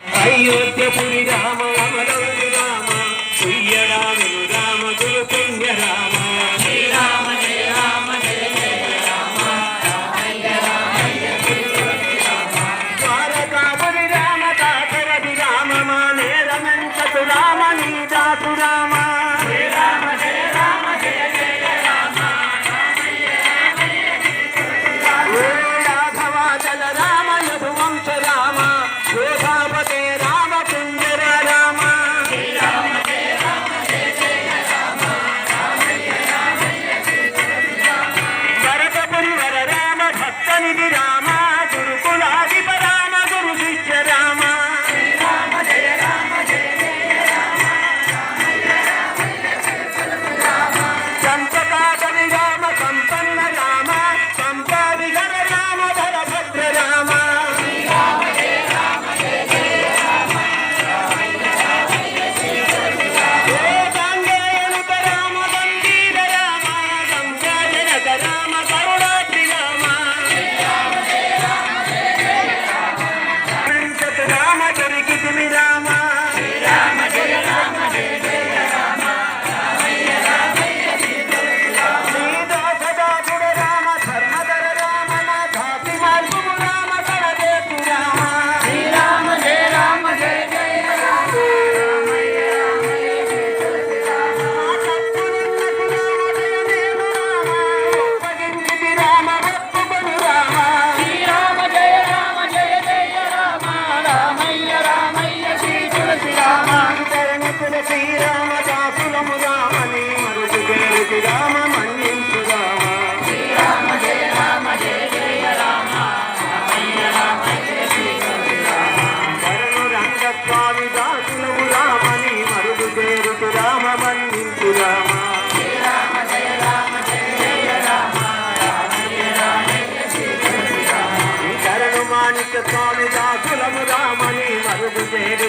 అయోధ్యపురి రామ అమరవరు రామ సుయ్యరాములు రామ గురు పుణ్య రామ శ్రీరామ జయ రామ జయ జయ రామ ద్వారకాపురి రామ కాకరవి రామ మా నేరమంతకు రామ నీ దాసు రామ శ్రీరామ జయ రామ జయ జయ రామ ఓ రాఘవాచల రామ యదువంశ రామ గోధావతే రామ కుంజర రామ శ్రీరామ జయ రామ జయ జయ రామ భరతపురి వర రామ భక్తనిధి రామ గురుకులాధిప రామ గురు శిష్య రామ శ్రీరామ జయ రామ జయ జయ రామ చంపకాపరి రామ సంపన్న రామ సంపాదిగర రామ భరభద్ర రామ శ్రీరామ జయ రామ జయ జయ రామ గాంగేయుత రామ గంభీర రామ గంగాజనక రామ కరుణాద్రి రామ శ్రీరామ జయ రామ జయ జయ రామ రామ జరిగితిమి రామ శ్రీరామ జయ రామ జయ జయ రామ శ్రీదాసదాసుడ రామ ధర్మధర రామ నా ధాతి మార్గము రామ కరదేతు రామ శ్రీరామ జయ రామ జయ జయ రామ తప్పునిన్నకు రామ జయమేను రామ ఒప్పగించితి రామ ఒప్పుకొను రామ శ్రీరామ జయ రామ జయ జయ రామ రామయ్య రామయ్య శ్రీ తులసి రామ శరణకుల శ్రీరామ దాసులము రామ నీ మరుగు పేరుకి రామ మన్నించు రామ శ్రీరామ జయ రామ జయ జయ రామ రామయ్య రామయ్య శ్రీ తులసి రామ శరణు రంగస్వామి దాసులము రామ నీ మరుగు పేరుకి రామ మన్నించు రామ శ్రీరామ జయ రామ జయ జయ రామ రామయ్య రామయ్య శ్రీ తులసి రామ శరణు మాణిక్య స్వామి దాసులము రామ నీ మరుగు పేరు